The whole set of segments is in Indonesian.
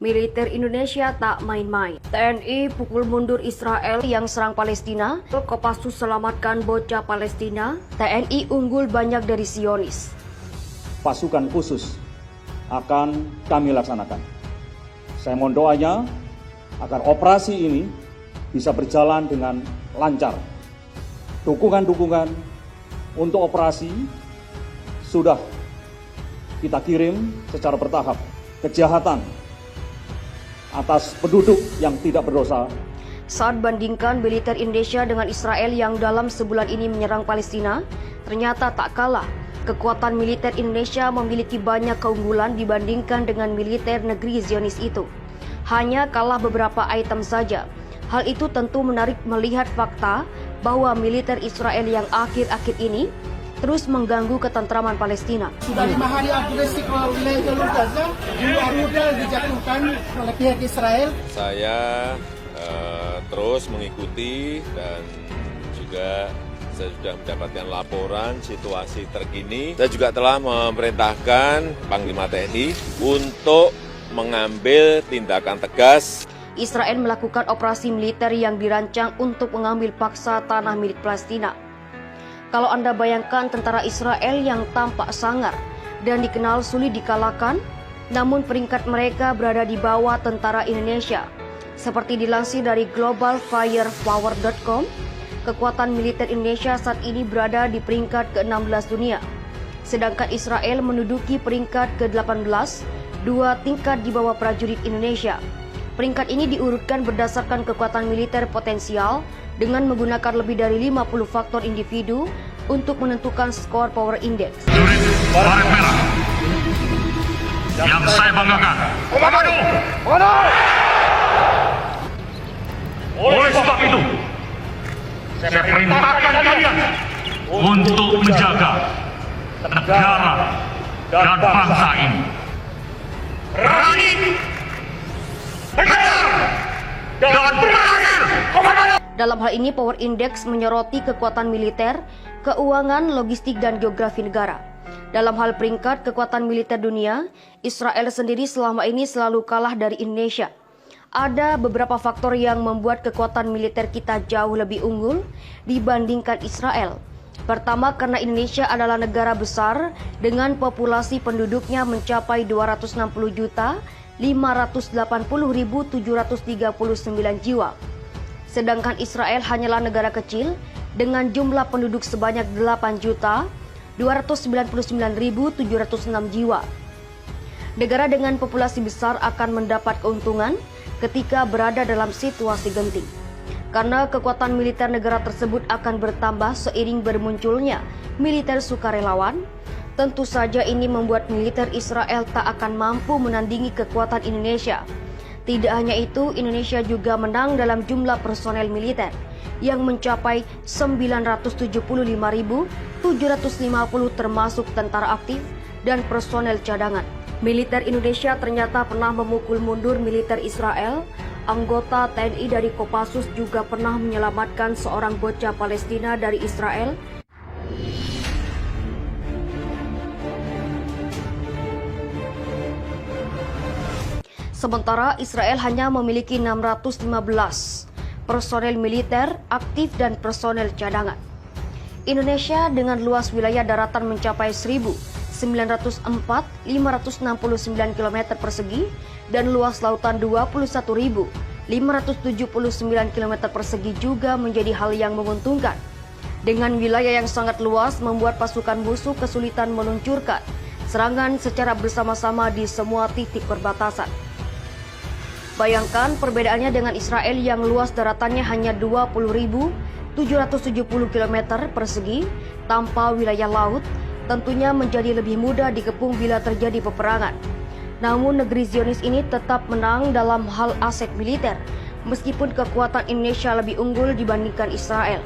Militer Indonesia tak main-main. TNI pukul mundur Israel yang serang Palestina. Kopassus selamatkan bocah Palestina. TNI unggul banyak dari Zionis. Pasukan khusus akan kami laksanakan. Saya mohon doanya agar operasi ini bisa berjalan dengan lancar. Dukungan-dukungan untuk operasi sudah kita kirim secara bertahap. Kejahatan atas penduduk yang tidak berdosa. Saat bandingkan militer Indonesia dengan Israel yang dalam sebulan ini menyerang Palestina, ternyata tak kalah. Kekuatan militer Indonesia memiliki banyak keunggulan dibandingkan dengan militer negeri Zionis itu. Hanya kalah beberapa item saja. Hal itu tentu menarik melihat fakta bahwa militer Israel yang akhir-akhir ini terus mengganggu ketentraman Palestina. Sudah 5 hari agresi ke wilayah jalur Gaza, 2 rudal dijatuhkan oleh pihak Israel. Saya terus mengikuti dan juga saya sudah mendapatkan laporan situasi terkini. Saya juga telah memerintahkan Panglima TNI untuk mengambil tindakan tegas. Israel melakukan operasi militer yang dirancang untuk mengambil paksa tanah milik Palestina. Kalau Anda bayangkan tentara Israel yang tampak sangar dan dikenal sulit dikalahkan, namun peringkat mereka berada di bawah tentara Indonesia. Seperti dilansir dari globalfirepower.com, kekuatan militer Indonesia saat ini berada di peringkat ke-16 dunia. Sedangkan Israel menduduki peringkat ke-18, 2 tingkat di bawah prajurit Indonesia. Peringkat ini diurutkan berdasarkan kekuatan militer potensial dengan menggunakan lebih dari 50 faktor individu untuk menentukan skor power index. Jurid baret merah yang saya banggakan. Komando! Oleh sebab itu, saya perintahkan kalian untuk menjaga negara dan bangsa ini. Berani, tegar, dan berakhir. Komando! Dalam hal ini, Power Index menyoroti kekuatan militer, keuangan, logistik, dan geografi negara. Dalam hal peringkat kekuatan militer dunia, Israel sendiri selama ini selalu kalah dari Indonesia. Ada beberapa faktor yang membuat kekuatan militer kita jauh lebih unggul dibandingkan Israel. Pertama, karena Indonesia adalah negara besar dengan populasi penduduknya mencapai 260.580.739 jiwa. Sedangkan Israel hanyalah negara kecil dengan jumlah penduduk sebanyak 8.299.706 jiwa. Negara dengan populasi besar akan mendapat keuntungan ketika berada dalam situasi genting. Karena kekuatan militer negara tersebut akan bertambah seiring bermunculnya militer sukarelawan, tentu saja ini membuat militer Israel tak akan mampu menandingi kekuatan Indonesia. Tidak hanya itu, Indonesia juga menang dalam jumlah personel militer yang mencapai 975.750 termasuk tentara aktif dan personel cadangan. Militer Indonesia ternyata pernah memukul mundur militer Israel. Anggota TNI dari Kopassus juga pernah menyelamatkan seorang bocah Palestina dari Israel. Sementara Israel hanya memiliki 615 personel militer aktif dan personel cadangan. Indonesia dengan luas wilayah daratan mencapai 1.904.569 km persegi dan luas lautan 21.579 km persegi juga menjadi hal yang menguntungkan. Dengan wilayah yang sangat luas membuat pasukan musuh kesulitan meluncurkan serangan secara bersama-sama di semua titik perbatasan. Bayangkan perbedaannya dengan Israel yang luas daratannya hanya 20.770 km persegi tanpa wilayah laut, tentunya menjadi lebih mudah dikepung bila terjadi peperangan. Namun negeri Zionis ini tetap menang dalam hal aset militer, meskipun kekuatan Indonesia lebih unggul dibandingkan Israel.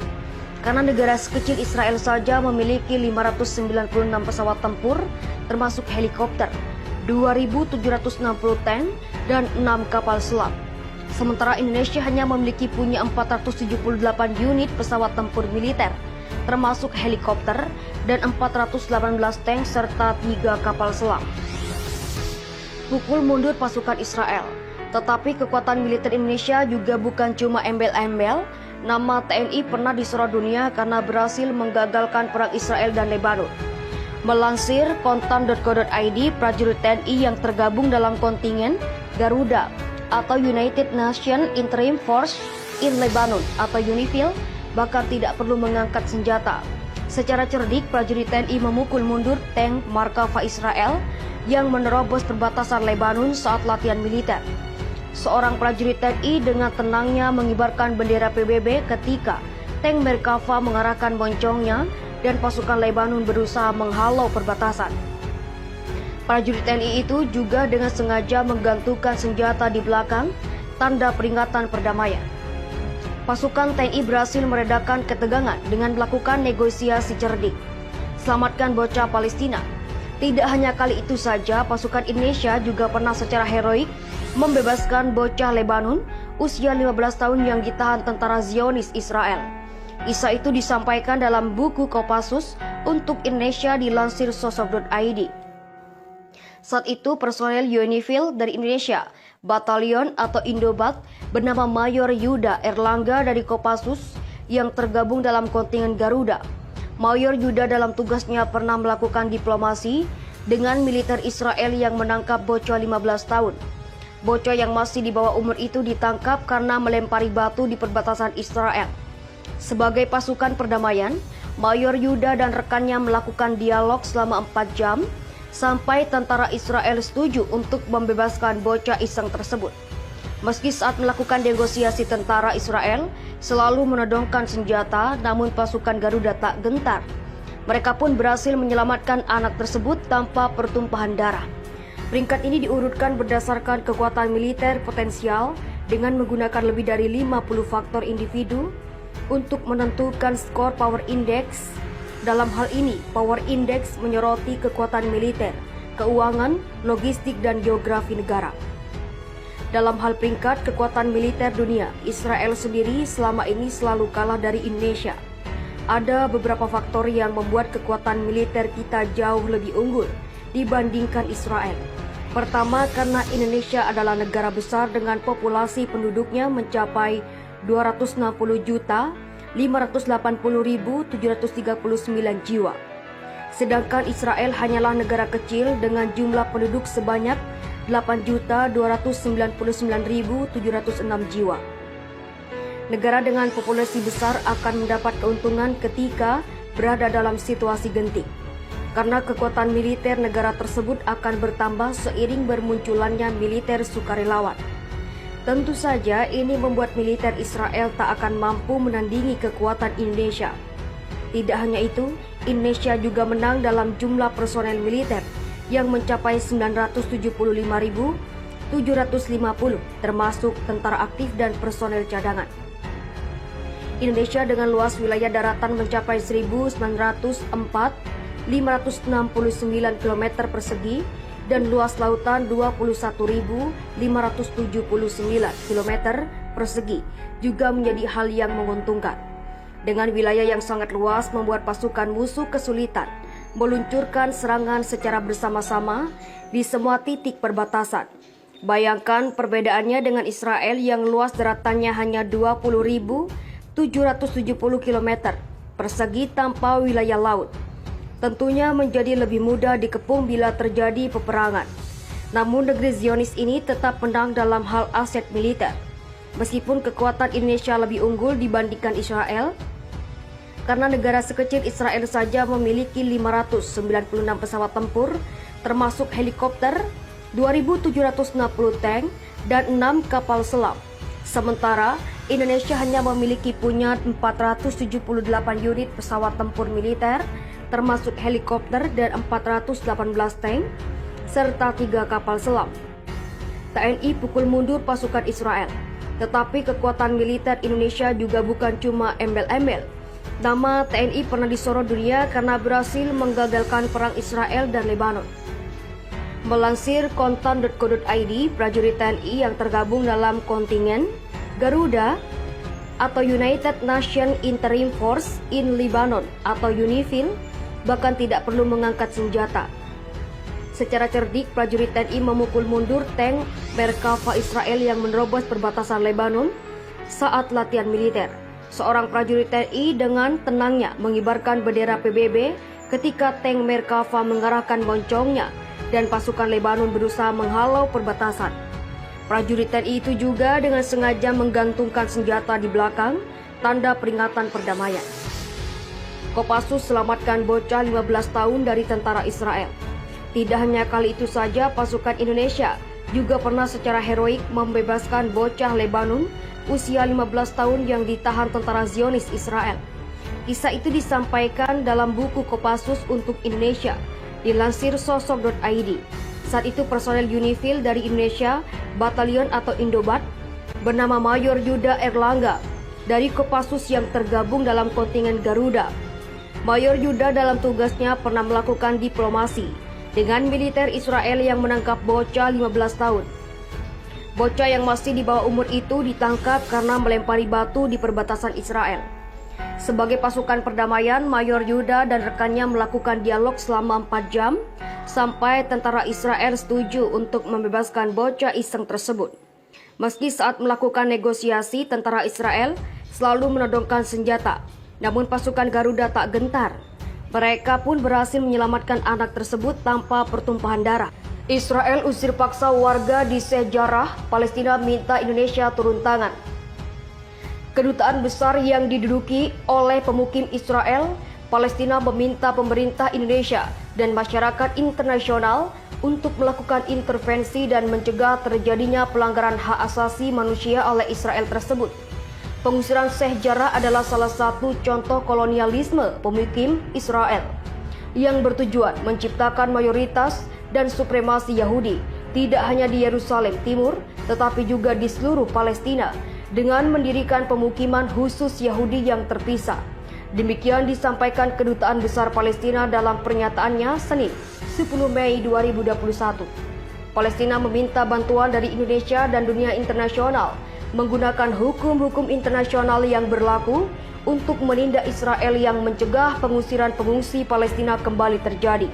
Karena negara sekecil Israel saja memiliki 596 pesawat tempur, termasuk helikopter, 2.760 tank, dan 6 kapal selam. Sementara Indonesia hanya punya 478 unit pesawat tempur militer, termasuk helikopter, dan 418 tank serta 3 kapal selam. Pukul mundur pasukan Israel. Tetapi kekuatan militer Indonesia juga bukan cuma embel-embel. Nama TNI pernah disorot dunia karena berhasil menggagalkan perang Israel dan Lebanon. Melansir kontan.co.id, prajurit TNI yang tergabung dalam kontingen Garuda atau United Nations Interim Force in Lebanon atau UNIFIL bahkan tidak perlu mengangkat senjata. Secara cerdik, prajurit TNI memukul mundur tank Markava Israel yang menerobos perbatasan Lebanon saat latihan militer. Seorang prajurit TNI dengan tenangnya mengibarkan bendera PBB ketika tank Merkava mengarahkan moncongnya dan pasukan Lebanon berusaha menghalau perbatasan. Prajurit TNI itu juga dengan sengaja menggantungkan senjata di belakang, tanda peringatan perdamaian. Pasukan TNI berhasil meredakan ketegangan dengan melakukan negosiasi cerdik. Selamatkan bocah Palestina. Tidak hanya kali itu saja, pasukan Indonesia juga pernah secara heroik membebaskan bocah Lebanon usia 15 tahun yang ditahan tentara Zionis Israel. Kisah itu disampaikan dalam buku Kopassus untuk Indonesia dilansir sosok.id. Saat itu personel UNIFIL dari Indonesia, Batalion atau Indobat bernama Mayor Yuda Erlangga dari Kopassus yang tergabung dalam kontingen Garuda. Mayor Yuda dalam tugasnya pernah melakukan diplomasi dengan militer Israel yang menangkap bocah 15 tahun. Bocah yang masih di bawah umur itu ditangkap karena melempari batu di perbatasan Israel. Sebagai pasukan perdamaian, Mayor Yuda dan rekannya melakukan dialog selama 4 jam sampai tentara Israel setuju untuk membebaskan bocah iseng tersebut. Meski saat melakukan negosiasi tentara Israel selalu menodongkan senjata, namun pasukan Garuda tak gentar. Mereka pun berhasil menyelamatkan anak tersebut tanpa pertumpahan darah. Peringkat ini diurutkan berdasarkan kekuatan militer potensial dengan menggunakan lebih dari 50 faktor individu untuk menentukan skor Power Index. Dalam hal ini, Power Index menyoroti kekuatan militer, keuangan, logistik, dan geografi negara. Dalam hal peringkat kekuatan militer dunia, Israel sendiri selama ini selalu kalah dari Indonesia. Ada beberapa faktor yang membuat kekuatan militer kita jauh lebih unggul dibandingkan Israel. Pertama, karena Indonesia adalah negara besar dengan populasi penduduknya mencapai 260.580.739 jiwa. Sedangkan Israel hanyalah negara kecil dengan jumlah penduduk sebanyak 8.299.706 jiwa. Negara dengan populasi besar akan mendapat keuntungan ketika berada dalam situasi genting, karena kekuatan militer negara tersebut akan bertambah seiring bermunculannya militer sukarelawan. Tentu saja ini membuat militer Israel tak akan mampu menandingi kekuatan Indonesia. Tidak hanya itu, Indonesia juga menang dalam jumlah personel militer yang mencapai 975.750, termasuk tentara aktif dan personel cadangan. Indonesia dengan luas wilayah daratan mencapai 19.569 km persegi dan luas lautan 21.579 km persegi juga menjadi hal yang menguntungkan. Dengan wilayah yang sangat luas membuat pasukan musuh kesulitan meluncurkan serangan secara bersama-sama di semua titik perbatasan. Bayangkan perbedaannya dengan Israel yang luas daratannya hanya 20.770 km persegi tanpa wilayah laut. Tentunya menjadi lebih mudah dikepung bila terjadi peperangan. Namun negeri Zionis ini tetap menang dalam hal aset militer. Meskipun kekuatan Indonesia lebih unggul dibandingkan Israel, karena negara sekecil Israel saja memiliki 596 pesawat tempur, termasuk helikopter, 2.760 tank, dan 6 kapal selam. Sementara Indonesia hanya memiliki punya 478 unit pesawat tempur militer, termasuk helikopter dan 418 tank, serta 3 kapal selam. TNI pukul mundur pasukan Israel. Tetapi kekuatan militer Indonesia juga bukan cuma embel-embel. Nama TNI pernah disorot dunia karena berhasil menggagalkan perang Israel dan Lebanon. Melansir kontan.co.id, prajurit TNI yang tergabung dalam kontingen Garuda atau United Nations Interim Force in Lebanon atau UNIFIL bahkan tidak perlu mengangkat senjata. Secara cerdik, prajurit TNI memukul mundur tank Merkava Israel yang menerobos perbatasan Lebanon saat latihan militer. Seorang prajurit TNI dengan tenangnya mengibarkan bendera PBB ketika tank Merkava mengarahkan moncongnya dan pasukan Lebanon berusaha menghalau perbatasan. Prajurit TNI itu juga dengan sengaja menggantungkan senjata di belakang, tanda peringatan perdamaian. Kopassus selamatkan bocah 15 tahun dari tentara Israel. Tidak hanya kali itu saja, pasukan Indonesia juga pernah secara heroik membebaskan bocah Lebanon usia 15 tahun yang ditahan tentara Zionis Israel. Kisah itu disampaikan dalam buku Kopassus untuk Indonesia, dilansir sosok.id. Saat itu personel Unifil dari Indonesia, Batalion atau Indobat, bernama Mayor Yuda Erlangga, dari Kopassus yang tergabung dalam kontingen Garuda. Mayor Yuda dalam tugasnya pernah melakukan diplomasi dengan militer Israel yang menangkap bocah 15 tahun. Bocah yang masih di bawah umur itu ditangkap karena melempari batu di perbatasan Israel. Sebagai pasukan perdamaian, Mayor Yuda dan rekannya melakukan dialog selama 4 jam sampai tentara Israel setuju untuk membebaskan bocah iseng tersebut. Meski saat melakukan negosiasi, tentara Israel selalu menodongkan senjata, namun pasukan Garuda tak gentar. Mereka pun berhasil menyelamatkan anak tersebut tanpa pertumpahan darah. Israel usir paksa warga di Sheikh Jarrah, Palestina minta Indonesia turun tangan. Kedutaan besar yang diduduki oleh pemukim Israel, Palestina meminta pemerintah Indonesia dan masyarakat internasional untuk melakukan intervensi dan mencegah terjadinya pelanggaran hak asasi manusia oleh Israel tersebut. Pengusiran Sheikh Jarrah adalah salah satu contoh kolonialisme pemukim Israel yang bertujuan menciptakan mayoritas dan supremasi Yahudi tidak hanya di Yerusalem Timur tetapi juga di seluruh Palestina dengan mendirikan pemukiman khusus Yahudi yang terpisah. Demikian disampaikan Kedutaan Besar Palestina dalam pernyataannya Senin 10 Mei 2021. Palestina meminta bantuan dari Indonesia dan dunia internasional menggunakan hukum-hukum internasional yang berlaku untuk menindak Israel yang mencegah pengusiran pengungsi Palestina kembali terjadi.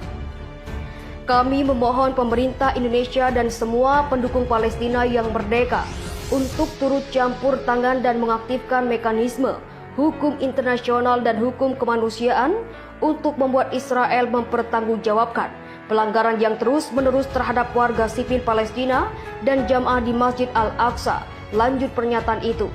Kami memohon pemerintah Indonesia dan semua pendukung Palestina yang merdeka untuk turut campur tangan dan mengaktifkan mekanisme hukum internasional dan hukum kemanusiaan untuk membuat Israel mempertanggungjawabkan pelanggaran yang terus-menerus terhadap warga sipil Palestina dan jamaah di Masjid Al-Aqsa. Lanjut pernyataan itu,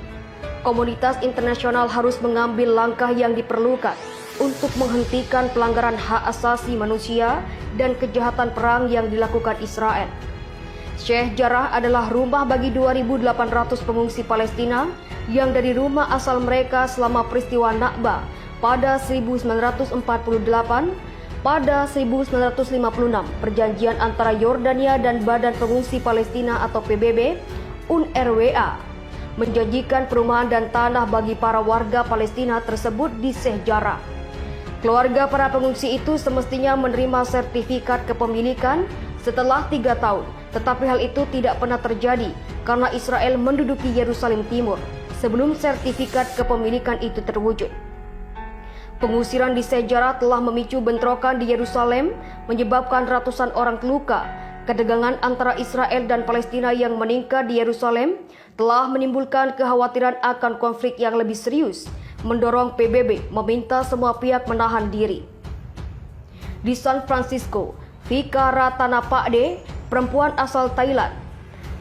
komunitas internasional harus mengambil langkah yang diperlukan untuk menghentikan pelanggaran hak asasi manusia dan kejahatan perang yang dilakukan Israel. Sheikh Jarrah adalah rumah bagi 2.800 pengungsi Palestina yang dari rumah asal mereka selama peristiwa Nakba pada 1948. Pada 1956, perjanjian antara Yordania dan Badan Pengungsi Palestina atau PBB UNRWA menjanjikan perumahan dan tanah bagi para warga Palestina tersebut di Sheikh Jarrah. Keluarga para pengungsi itu semestinya menerima sertifikat kepemilikan setelah 3 tahun, tetapi hal itu tidak pernah terjadi karena Israel menduduki Yerusalem Timur sebelum sertifikat kepemilikan itu terwujud. Pengusiran di Sheikh Jarrah telah memicu bentrokan di Yerusalem, menyebabkan ratusan orang terluka. Ketegangan antara Israel dan Palestina yang meningkat di Yerusalem telah menimbulkan kekhawatiran akan konflik yang lebih serius, mendorong PBB meminta semua pihak menahan diri. Di San Francisco, Vika Ratanapakde, perempuan asal Thailand,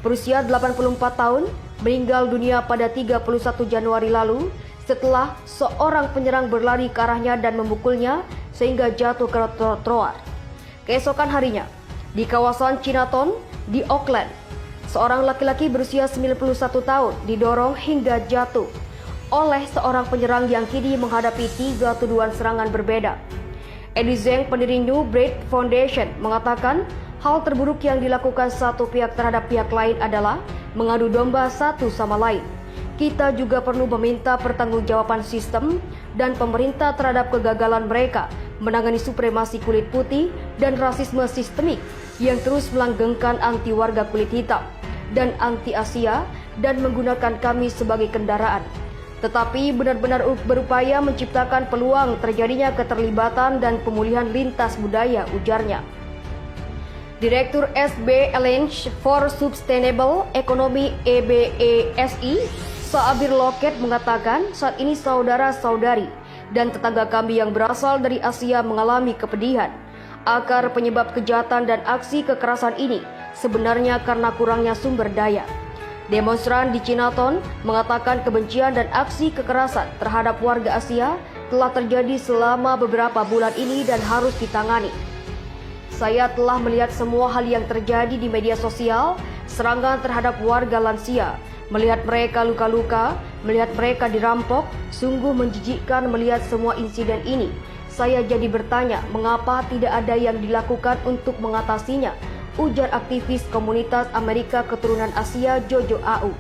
berusia 84 tahun, meninggal dunia pada 31 Januari lalu setelah seorang penyerang berlari ke arahnya dan memukulnya sehingga jatuh ke trotoar. Keesokan harinya, di kawasan Chinatown di Oakland, seorang laki-laki berusia 91 tahun didorong hingga jatuh oleh seorang penyerang yang kini menghadapi 3 tuduhan serangan berbeda. Eddie Zhang, pendiri New Breed Foundation, mengatakan hal terburuk yang dilakukan satu pihak terhadap pihak lain adalah mengadu domba satu sama lain. Kita juga perlu meminta pertanggungjawaban sistem dan pemerintah terhadap kegagalan mereka menangani supremasi kulit putih dan rasisme sistemik yang terus melanggengkan anti warga kulit hitam dan anti Asia dan menggunakan kami sebagai kendaraan. Tetapi benar-benar berupaya menciptakan peluang terjadinya keterlibatan dan pemulihan lintas budaya, ujarnya. Direktur SB Alliance for Sustainable Economy EBESI, Saabir Loket mengatakan saat ini saudara-saudari dan tetangga kami yang berasal dari Asia mengalami kepedihan. Akar penyebab kejahatan dan aksi kekerasan ini sebenarnya karena kurangnya sumber daya. Demonstran di Cinaton mengatakan kebencian dan aksi kekerasan terhadap warga Asia telah terjadi selama beberapa bulan ini dan harus ditangani. Saya telah melihat semua hal yang terjadi di media sosial, serangan terhadap warga lansia, melihat mereka luka-luka, melihat mereka dirampok, sungguh menjijikkan melihat semua insiden ini. Saya jadi bertanya, mengapa tidak ada yang dilakukan untuk mengatasinya, ujar aktivis komunitas Amerika Keturunan Asia Jojo Au.